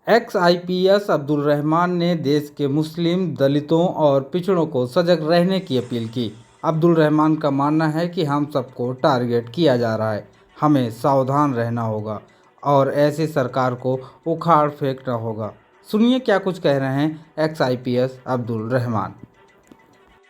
X IPS Abdul Rahman ने देश के मुस्लिम, दलितों और पिछड़ों को सजग रहने की अपील की। अब्दुल रहमान का मानना है कि हम सबको टारगेट किया जा रहा है, हमें सावधान रहना होगा और ऐसी सरकार को उखाड़ फेंकना होगा। सुनिए क्या कुछ कह रहे हैं एक्स आईपीएस अब्दुल रहमान।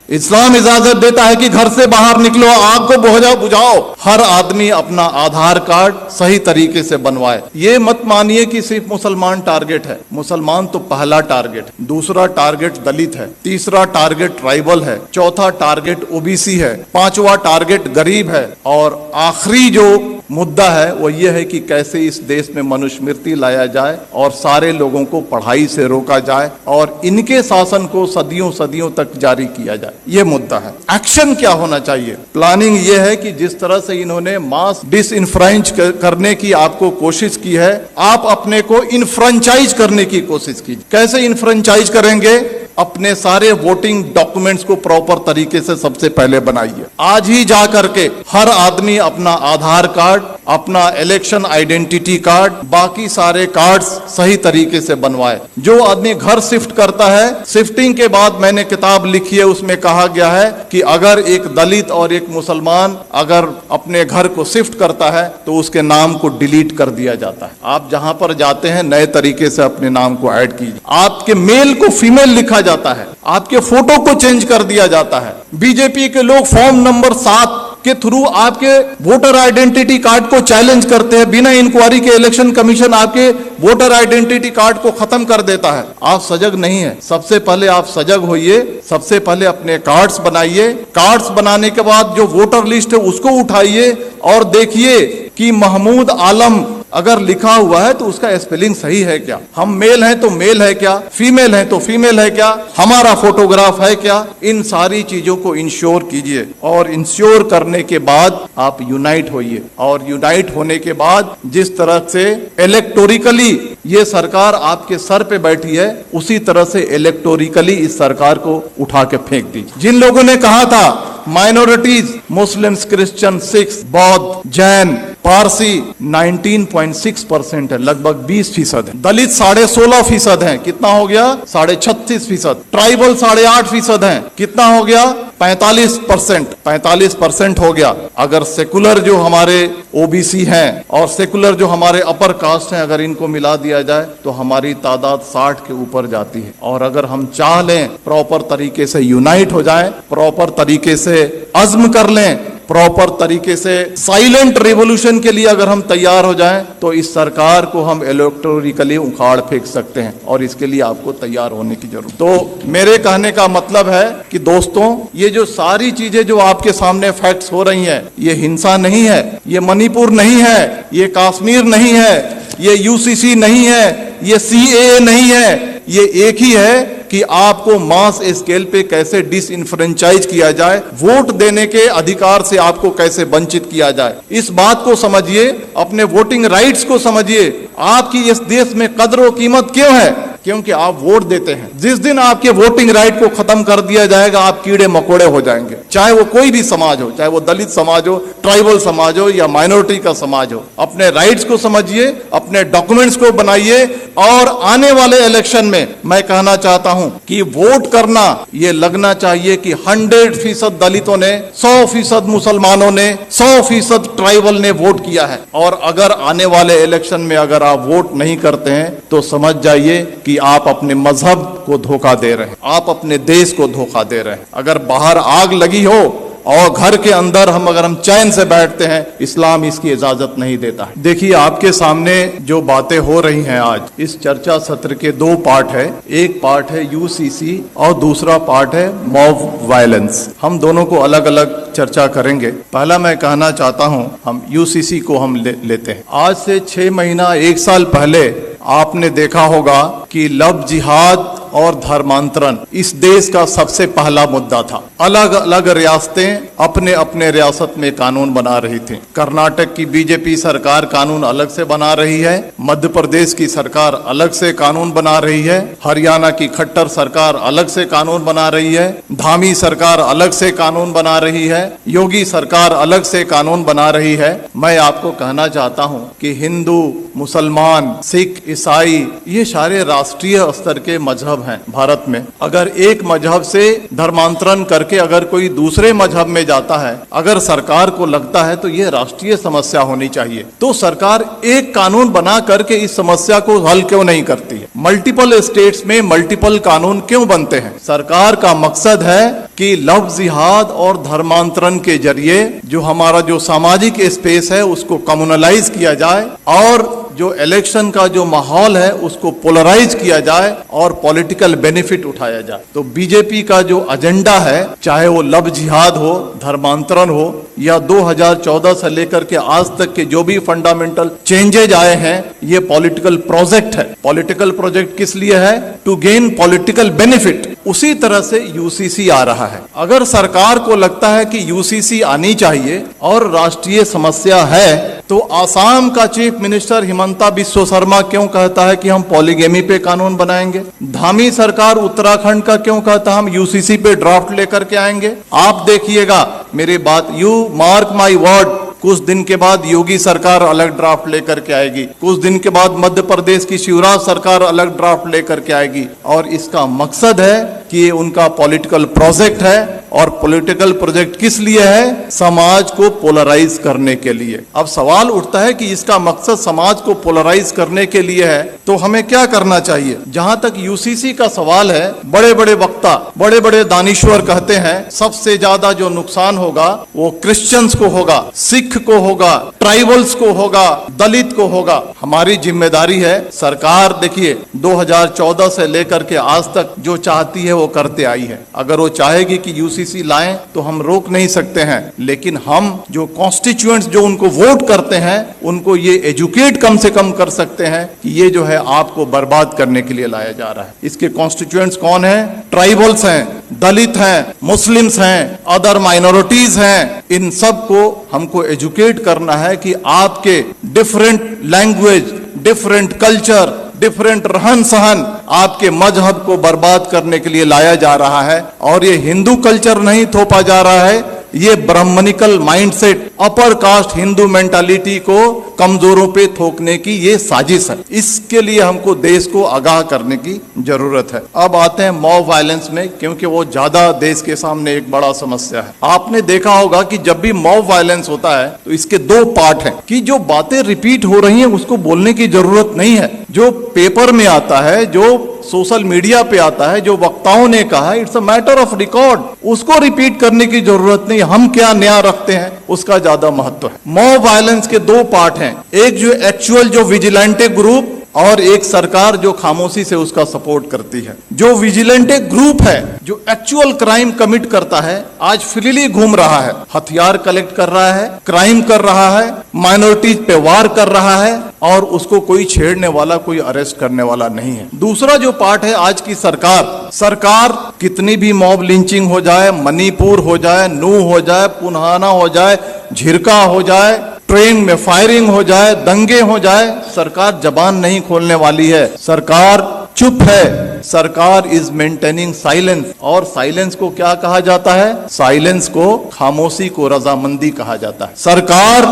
इस्लाम इजाजत देता है कि घर से बाहर निकलो, आग को बुझाओ, हर आदमी अपना आधार कार्ड सही तरीके से बनवाए। ये मत मानिए कि सिर्फ मुसलमान टारगेट है। मुसलमान तो पहला टारगेट, दूसरा टारगेट दलित है, तीसरा टारगेट ट्राइबल है, चौथा टारगेट ओबीसी है, पांचवा टारगेट गरीब है और आखिरी जो मुद्दा है वो ये है कि कैसे इस देश में मनुस्मृति लाया जाए और सारे लोगों को पढ़ाई से रोका जाए और इनके शासन को सदियों सदियों तक जारी किया जाए। ये मुद्दा है। एक्शन क्या होना चाहिए? प्लानिंग ये है कि जिस तरह से इन्होंने मास डिसइंफ्रेंच करने की आपको कोशिश की है, आप अपने को इनफ्रेंचाइज करने की कोशिश कीजिए। कैसे इनफ्रेंचाइज करेंगे? अपने सारे वोटिंग डॉक्यूमेंट्स को प्रॉपर तरीके से सबसे पहले बनाइए। आज ही जा करके हर आदमी अपना आधार कार्ड, अपना इलेक्शन आइडेंटिटी कार्ड, बाकी सारे कार्ड्स सही तरीके से बनवाए। जो आदमी घर शिफ्ट करता है, शिफ्टिंग के बाद मैंने किताब लिखी है, उसमें कहा गया है कि अगर एक दलित और एक मुसलमान अगर अपने घर को शिफ्ट करता है तो उसके नाम को डिलीट कर दिया जाता है। आप जहां पर जाते हैं नए तरीके से अपने नाम को ऐड कीजिए। आपके मेल को फीमेल लिखा जाता है, आपके फोटो को चेंज कर दिया जाता है। बीजेपी के लोग फॉर्म नंबर 7 के थ्रू आपके वोटर आइडेंटिटी कार्ड को चैलेंज करते हैं। बिना इंक्वायरी के इलेक्शन कमीशन आपके वोटर आइडेंटिटी कार्ड को खत्म कर देता है। आप सजग नहीं है। सबसे पहले आप सजग होइए। सबसे पहले अपने कार्ड्स बनाइए। कार्ड्स बनाने के बाद जो वोटर लिस्ट है उसको उठाइए और देखिए कि महमूद आलम अगर लिखा हुआ है तो उसका स्पेलिंग सही है क्या? हम मेल हैं तो मेल है क्या? फीमेल है तो फीमेल है क्या? हमारा फोटोग्राफ है क्या? इन सारी चीजों को इंश्योर कीजिए और इंश्योर करने के बाद आप यूनाइट होइए और यूनाइट होने के बाद जिस तरह से इलेक्टोरिकली ये सरकार आपके सर पे बैठी है, उसी तरह से इलेक्टोरिकली इस सरकार को उठा के फेंक दीजिए। जिन लोगों ने कहा था माइनॉरिटीज, मुस्लिम्स, क्रिश्चियन, सिख, बौद्ध, जैन, पारसी 19.6% है, लगभग 20% है। दलित 16.5% है, कितना हो गया? 36.5%। ट्राइबल 8.5% है, कितना हो गया? 45% हो गया। अगर सेकुलर जो हमारे ओबीसी हैं और सेकुलर जो हमारे अपर कास्ट हैं, अगर इनको मिला दिया जाए तो हमारी तादाद 60 के ऊपर जाती है। और अगर हम चाह लें प्रॉपर तरीके से यूनाइट हो जाएं, प्रॉपर तरीके से अज़्म कर लें, प्रॉपर तरीके से साइलेंट रिवॉल्यूशन के लिए अगर हम तैयार हो जाएं तो इस सरकार को हम इलेक्टोरिकली उखाड़ फेंक सकते हैं और इसके लिए आपको तैयार होने की जरूरत। तो मेरे कहने का मतलब है कि दोस्तों, ये जो सारी चीजें जो आपके सामने फैक्ट्स हो रही हैं, ये हिंसा नहीं है, ये मणिपुर नहीं है, ये कश्मीर नहीं है, ये यूसीसी नहीं है, ये सीएए नहीं है। ये एक ही है कि आपको मास स्केल पे कैसे डिसइंफ्रेंचाइज किया जाए, वोट देने के अधिकार से आपको कैसे वंचित किया जाए। इस बात को समझिए, अपने वोटिंग राइट्स को समझिए। आपकी इस देश में कदर और कीमत क्यों है? क्योंकि आप वोट देते हैं। जिस दिन आपके वोटिंग राइट को खत्म कर दिया जाएगा, आप कीड़े मकोड़े हो जाएंगे। चाहे वो कोई भी समाज हो, चाहे वो दलित समाज हो, ट्राइबल समाज हो या माइनॉरिटी का समाज हो। अपने राइट्स को समझिए, अपने डॉक्यूमेंट्स को बनाइए और आने वाले इलेक्शन में मैं कहना चाहता हूं कि वोट करना ये लगना चाहिए कि 100% दलितों ने, 100% मुसलमानों ने, 100% ट्राइबल ने वोट किया है। और अगर आने वाले इलेक्शन में अगर आप वोट नहीं करते हैं तो समझ जाइए कि आप अपने मजहब को धोखा दे रहे हैं, आप अपने देश को धोखा दे रहे हैं। अगर बाहर आग लगी हो और घर के अंदर अगर हम चैन से बैठते हैं, इस्लाम इसकी इजाजत नहीं देता है। देखिए, आपके सामने जो बातें हो रही हैं आज, इस चर्चा सत्र के 2 पार्ट है। एक पार्ट है यूसीसी और दूसरा पार्ट है मॉब वायलेंस। हम दोनों को अलग अलग चर्चा करेंगे। पहला मैं कहना चाहता हूं, हम यूसीसी को हम लेते हैं। आज से 6 महीना 1 साल पहले आपने देखा होगा कि लव जिहाद और धर्मांतरण इस देश का सबसे पहला मुद्दा था। अलग अलग रियासतें अपने अपने रियासत में कानून बना रही थी। कर्नाटक की बीजेपी सरकार कानून अलग से बना रही है, मध्य प्रदेश की सरकार अलग से कानून बना रही है, हरियाणा की खट्टर सरकार अलग से कानून बना रही है, धामी सरकार अलग से कानून बना रही है, योगी सरकार अलग से कानून बना रही है। मैं आपको कहना चाहता हूं कि हिंदू, मुसलमान, सिख, ईसाई ये सारे राष्ट्रीय स्तर के मजहब हैं भारत में। अगर एक मजहब से धर्मांतरण करके अगर कोई दूसरे मजहब में जाता है, अगर सरकार को लगता है तो ये राष्ट्रीय समस्या होनी चाहिए, तो सरकार एक कानून बना करके इस समस्या को हल क्यों नहीं करती है? मल्टीपल स्टेट्स में मल्टीपल कानून क्यों बनते हैं? सरकार का मकसद है कि लव जिहाद और धर्मांतरण के जरिए जो हमारा जो सामाजिक स्पेस है उसको कम्युनलाइज किया जाए और जो इलेक्शन का जो माहौल है उसको पोलराइज किया जाए और पॉलिटिकल बेनिफिट उठाया जाए। तो बीजेपी का जो एजेंडा है, चाहे वो लव जिहाद हो, धर्मांतरण हो या 2014 से लेकर के आज तक के जो भी फंडामेंटल चेंजेज आए हैं, ये पॉलिटिकल प्रोजेक्ट है। पॉलिटिकल प्रोजेक्ट किस लिए है? To gain political benefit. उसी तरह से यूसीसी आ रहा है। अगर सरकार को लगता है कि यूसीसी आनी चाहिए और राष्ट्रीय समस्या है, तो आसाम का चीफ मिनिस्टर हिमंता बिस्वा शर्मा क्यों कहता है कि हम पॉलीगेमी पे कानून बनाएंगे? धामी सरकार उत्तराखंड का क्यों कहता है हम यूसीसी पे ड्राफ्ट लेकर के आएंगे? आप देखिएगा मेरी बात, यू मार्क माई वर्ड, कुछ दिन के बाद योगी सरकार अलग ड्राफ्ट लेकर के आएगी, कुछ दिन के बाद मध्य प्रदेश की शिवराज सरकार अलग ड्राफ्ट लेकर के आएगी। और इसका मकसद है कि ये उनका पॉलिटिकल प्रोजेक्ट है। और पॉलिटिकल प्रोजेक्ट किस लिए है? समाज को पोलराइज करने के लिए। अब सवाल उठता है कि इसका मकसद समाज को पोलराइज करने के लिए है, तो हमें क्या करना चाहिए? जहां तक यूसीसी का सवाल है, बड़े बड़े वक्ता, बड़े बड़े दानिश्वर कहते हैं सबसे ज्यादा जो नुकसान होगा वो क्रिश्चियंस को होगा, सिख को होगा, ट्राइबल्स को होगा, दलित को होगा। हमारी जिम्मेदारी है, सरकार देखिए 2014 से लेकर के आज तक जो चाहती है वो करते आई है। अगर वो चाहेगी कि यूसीसी लाएं तो हम रोक नहीं सकते हैं, लेकिन हम जो कॉन्स्टिट्यूएंट्स जो उनको वोट करते हैं उनको ये एजुकेट कम से कम कर सकते हैं कि ये जो है आपको बर्बाद करने के लिए लाया जा रहा है। इसके कॉन्स्टिट्यूएंट्स कौन है? ट्राइबल्स हैं, दलित हैं, मुस्लिम्स हैं, अदर माइनॉरिटीज हैं। इन सब को हमको एजुकेट करना है कि आपके different language, different culture, different रहन सहन आपके मजहब को बर्बाद करने के लिए लाया जा रहा है। और ये हिंदू कल्चर नहीं थोपा जा रहा है, ये Brahmanical mindset, upper caste Hindu mentality को कमजोरों पे थोकने की ये साजिश है। इसके लिए हमको देश को आगाह करने की जरूरत है। अब आते हैं मॉब वायलेंस में, क्योंकि वो ज्यादा देश के सामने एक बड़ा समस्या है। आपने देखा होगा कि जब भी मॉब वायलेंस होता है तो इसके दो पार्ट हैं कि जो बातें रिपीट हो रही हैं उसको बोलने की जरूरत नहीं है। जो पेपर में आता है, जो सोशल मीडिया पे आता है, जो वक्ताओं ने कहा, it's a matter of record, उसको रिपीट करने की जरूरत नहीं। हम क्या नया रखते हैं उसका ज्यादा महत्व है। मॉब वायलेंस के दो पार्ट हैं, एक जो एक्चुअल जो विजिलेंटे ग्रुप और एक सरकार जो खामोशी से उसका सपोर्ट करती है। जो विजिलेंटे ग्रुप है, जो एक्चुअल क्राइम कमिट करता है, आज फ्रीली घूम रहा है, हथियार कलेक्ट कर रहा है, क्राइम कर रहा है, माइनॉरिटीज पे वार कर रहा है और उसको कोई छेड़ने वाला, कोई अरेस्ट करने वाला नहीं है। दूसरा जो पार्ट है आज की सरकार कितनी भी मॉब लिंचिंग हो जाए, मणिपुर हो जाए, नू हो जाए, पुन्हाना हो जाए, झिरका हो जाए, ट्रेन में फायरिंग हो जाए, दंगे हो जाए, सरकार जबान नहीं खोलने वाली है। सरकार चुप है। सरकार इज मेंटेनिंग साइलेंस। और साइलेंस को क्या कहा जाता है? साइलेंस को, खामोशी को रजामंदी कहा जाता है। सरकार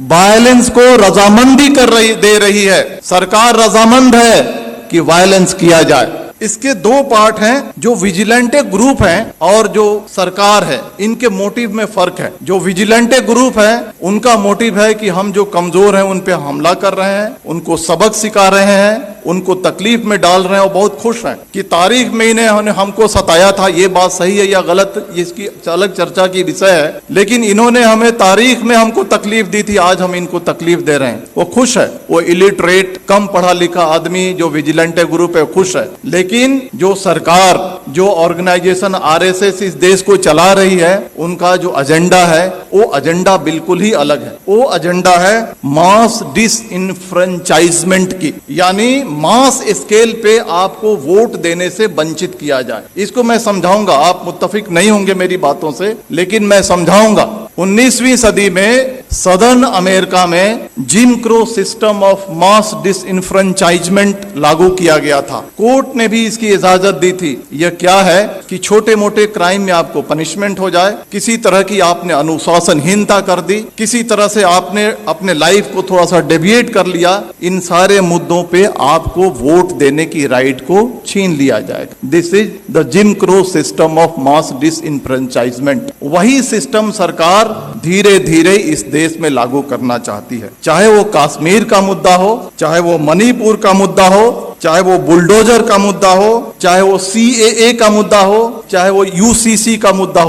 वायलेंस को रजामंदी दे रही है। सरकार रजामंद है कि वायलेंस किया जाए। इसके दो पार्ट हैं, जो विजिलेंटे ग्रुप हैं और जो सरकार है, इनके मोटिव में फर्क है। जो विजिलेंटे ग्रुप है उनका मोटिव है कि हम जो कमजोर हैं उन पे हमला कर रहे हैं, उनको सबक सिखा रहे हैं, उनको तकलीफ में डाल रहे हैं और बहुत खुश हैं कि तारीख में इन्हें हमको सताया था। ये बात सही है या गलत, इसकी अलग चर्चा की विषय है, लेकिन इन्होंने हमें तारीख में हमको तकलीफ दी थी, आज हम इनको तकलीफ दे रहे हैं। वो खुश है। वो इलिटरेट, कम पढ़ा लिखा आदमी जो विजिलेंटे ग्रुप है खुश है। लेकिन जो सरकार, जो ऑर्गेनाइजेशन आरएसएस इस देश को चला रही है, उनका जो एजेंडा है वो एजेंडा बिल्कुल ही अलग है। वो एजेंडा है मास डिसइनफ्रेंचाइजमेंट की, यानी मास स्केल पे आपको वोट देने से वंचित किया जाए। इसको मैं समझाऊंगा, आप मुत्तफिक नहीं होंगे मेरी बातों से, लेकिन मैं समझाऊंगा। 19वीं सदी में सदर्न अमेरिका में gym crow system of mass disenfranchisement लागू किया गया था। कोर्ट ने भी इसकी इजाजत दी थी। यह क्या है कि छोटे मोटे क्राइम में आपको पनिशमेंट हो जाए, किसी तरह की आपने अनुशासनहीनता कर दी, किसी तरह से आपने अपने लाइफ को थोड़ा सा डेविएट कर लिया, इन सारे मुद्दों पे आपको वोट देने की राइट को छीन लिया जाएगा। This is the gym crow system of mass disenfranchisement. वही सिस्टम सरकार धीरे धीरे इस देश में लागू करना चाहती है। चाहे वो कश्मीर का मुद्दा हो, चाहे वो मणिपुर का मुद्दा हो, चाहे वो बुलडोजर का मुद्दा हो, चाहे वो CAA का मुद्दा हो, चाहे वो UCC का मुद्दा हो।